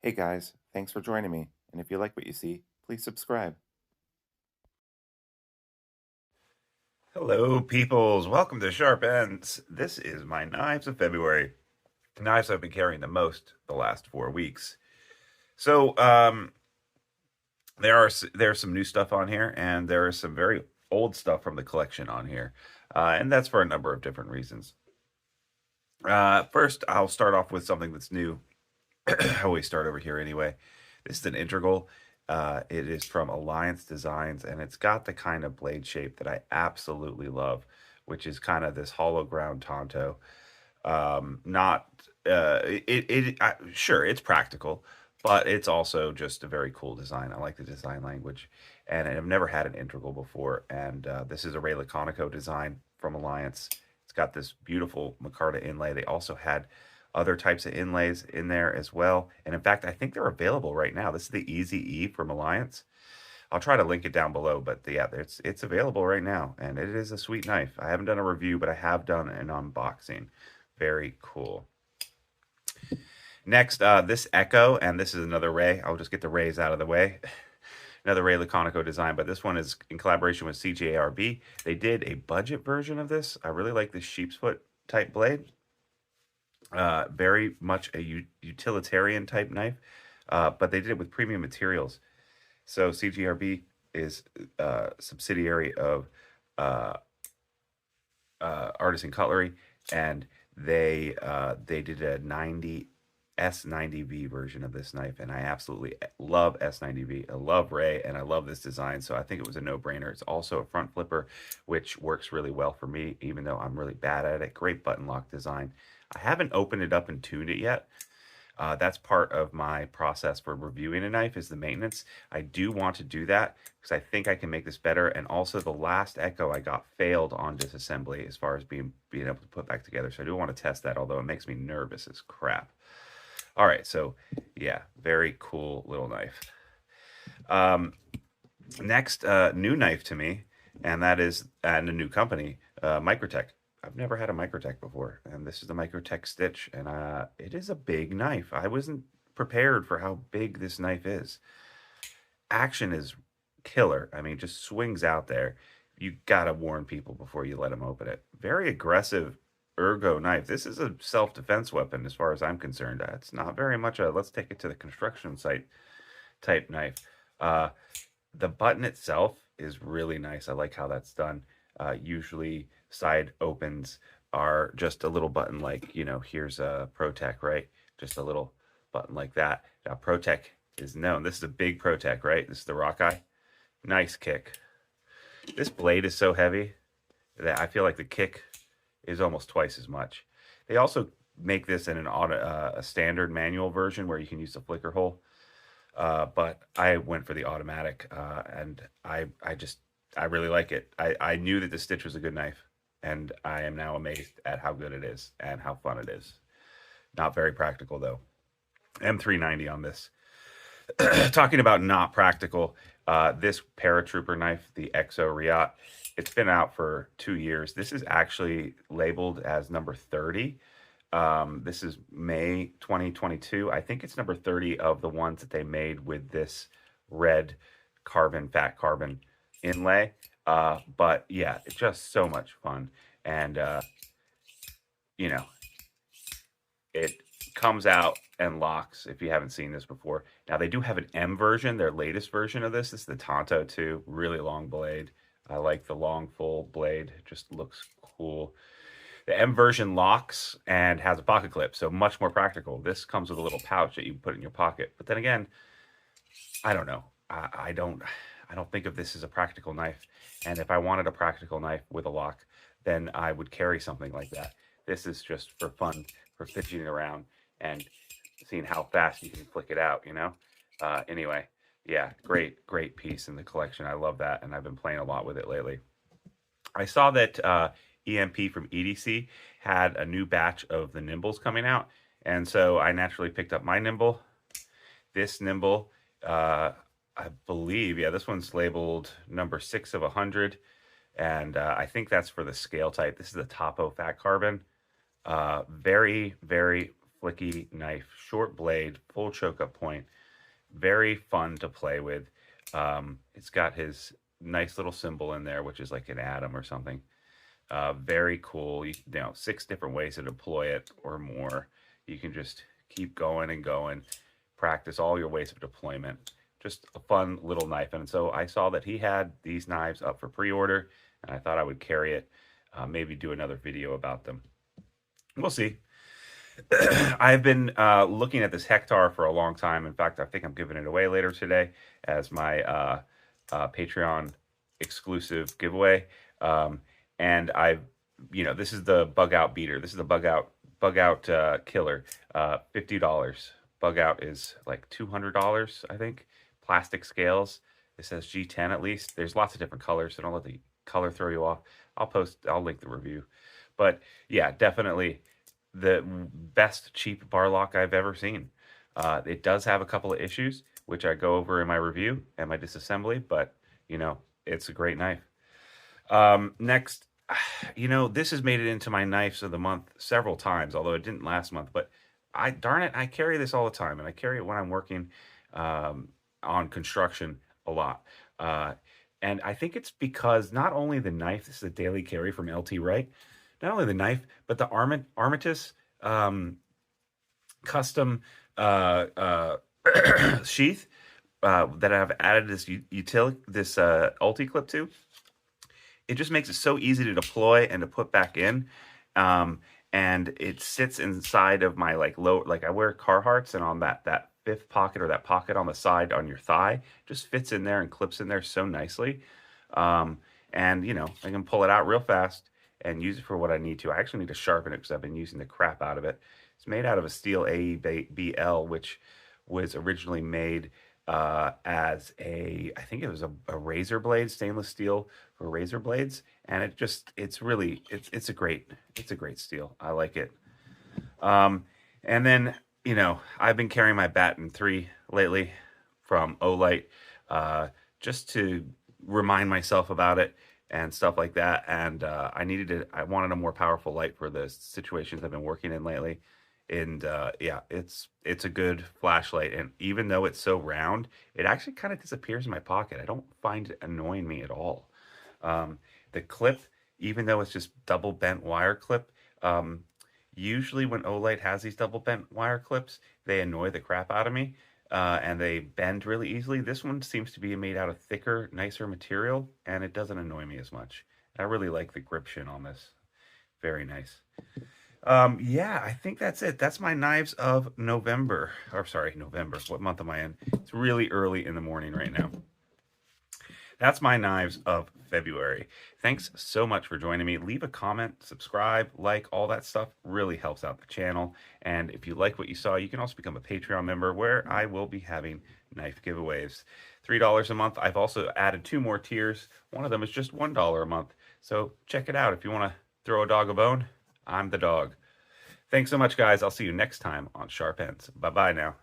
Hey guys, thanks for joining me. And if you like what you see, please subscribe. Hello, peoples. Welcome to Sharp Ends. This is my knives of February. Knives I've been carrying the most the last 4 weeks. So, there's some new stuff on here, and there is some very old stuff from the collection on here, and that's for a number of different reasons. First, I'll start off with something that's new. I always start over here anyway. This is an integral. It is from Alliance Designs, and it's got the kind of blade shape that I absolutely love, which is kind of this hollow ground Tonto. Not sure it's practical, but it's also just a very cool design. I like the design language, and I've never had an integral before. And this is a Ray Laconico design from Alliance. It's got this beautiful micarta inlay. They also had other types of inlays in there as well. And in fact, I think they're available right now. This is the Easy E from Alliance. I'll try to link it down below, but yeah, it's available right now, and it is a sweet knife. I haven't done a review, but I have done an unboxing. Very cool. Next, this Echo, and this is another Ray. I'll just get the Rays out of the way. Another Ray Laconico design, but this one is in collaboration with CJRB. They did a budget version of this. I really like this sheep's foot type blade. Very much a utilitarian type knife, but they did it with premium materials. So CGRB is a subsidiary of uh, Artisan Cutlery, and they did a 90 S90V version of this knife, and I absolutely love S90V. I love Ray, and I love this design, so I think it was a no-brainer. It's also a front flipper, which works really well for me, even though I'm really bad at it. Great button lock design. I haven't opened it up and tuned it yet. That's part of my process for reviewing a knife is the maintenance. I do want to do that because I think I can make this better. And also the last Echo I got failed on disassembly as far as being able to put back together. So I do want to test that, although it makes me nervous as crap. All right, so yeah, very cool little knife. Um, Next, new knife to me, and that is and a new company, Microtech. I've never had a Microtech before, and this is the Microtech Stitch, and it is a big knife. I wasn't prepared for how big this knife is. Action is killer. I mean, just swings out there. You gotta warn people before you let them open it. Very aggressive ergo knife. This is a self-defense weapon as far as I'm concerned. It's not very much a let's take it to the construction site type knife. Uh, the button itself is really nice. I like how that's done. Usually side opens are just a little button like, here's a ProTech, right? Just a little button like that. Now ProTech is known. This is a big ProTech, right? This is the Rockeye. Nice kick. This blade is so heavy that I feel like the kick is almost twice as much. They also make this in a standard manual version where you can use the flicker hole. But I went for the automatic, and I really like it. I knew that the Stitch was a good knife, and I am now amazed at how good it is and how fun it is. Not very practical though. M390 on this. Talking about not practical, this paratrooper knife, the Exo Riot, it's been out for 2 years. This is actually labeled as number 30. This is May 2022. I think it's number 30 of the ones that they made with this red fat carbon inlay. But yeah, it's just so much fun. And, you know, it comes out and locks if you haven't seen this before. Now, they do have an M version, their latest version of this. This is the Tonto 2, really long blade. I like the long, full blade. It just looks cool. The M version locks and has a pocket clip, so much more practical. This comes with a little pouch that you put in your pocket. But then again, I don't know. I don't think of this as a practical knife. And if I wanted a practical knife with a lock, then I would carry something like that. This is just for fun, for fidgeting around and seeing how fast you can flick it out. Anyway, yeah, great piece in the collection. I love that, and I've been playing a lot with it lately. I saw that EMP from EDC had a new batch of the Nimbles coming out, and so I naturally picked up my Nimble. This Nimble, I believe, yeah, this one's labeled number 6 of 100, and I think that's for the scale type. This is the Topo Fat Carbon. Very, very flicky knife, short blade, full choke up point, very fun to play with. It's got his nice little symbol in there, which is like an atom or something. Very cool. You know, 6 different ways to deploy it or more. You can just keep going and going, practice all your ways of deployment. Just a fun little knife. And so I saw that he had these knives up for pre-order, and I thought I would carry it, maybe do another video about them. We'll see. I've been looking at this Hector for a long time. In fact, I think I'm giving it away later today as my Patreon exclusive giveaway. And this is the bug out beater. This is the bug out killer. $50. Bug out is like $200, I think. Plastic scales. It says G10 at least. There's lots of different colors, so don't let the color throw you off. I'll link the review. But yeah, definitely the best cheap bar lock I've ever seen. It does have a couple of issues, which I go over in my review and my disassembly, but it's a great knife. Next, this has made it into my knives of the month several times, although it didn't last month, but darn it, I carry this all the time, and I carry it when I'm working on construction a lot. And I think it's because not only the knife, this is a daily carry from LT Wright, not only the knife, but the Armitage custom sheath that I've added this ulti clip to. It just makes it so easy to deploy and to put back in. And it sits inside of my I wear Carhartts, and on that fifth pocket, or that pocket on the side on your thigh, just fits in there and clips in there so nicely. And I can pull it out real fast and use it for what I need to. I actually need to sharpen it because I've been using the crap out of it. It's made out of a steel AEBL, which was originally made as I think it was a razor blade, stainless steel for razor blades, and it's a great steel. I like it. And then I've been carrying my Baton 3 lately from Olight, just to remind myself about it and stuff like that. And I wanted a more powerful light for the situations I've been working in lately. And it's a good flashlight, and even though it's so round, it actually kind of disappears in my pocket. I don't find it annoying me at all. The clip, even though it's just double bent wire clip, usually when Olight has these double bent wire clips, they annoy the crap out of me, and they bend really easily. This one seems to be made out of thicker, nicer material, and it doesn't annoy me as much. I really like the grip shin on this. Very nice. Yeah, I think that's it. That's my knives of November. Or sorry, November. What month am I in? It's really early in the morning right now. That's my knives of February. Thanks so much for joining me. Leave a comment, subscribe, like, all that stuff really helps out the channel. And if you like what you saw, you can also become a Patreon member, where I will be having knife giveaways. $3 a month. I've also added 2 more tiers. One of them is just $1 a month. So check it out. If you want to throw a dog a bone, I'm the dog. Thanks so much, guys. I'll see you next time on Sharp Ends. Bye-bye now.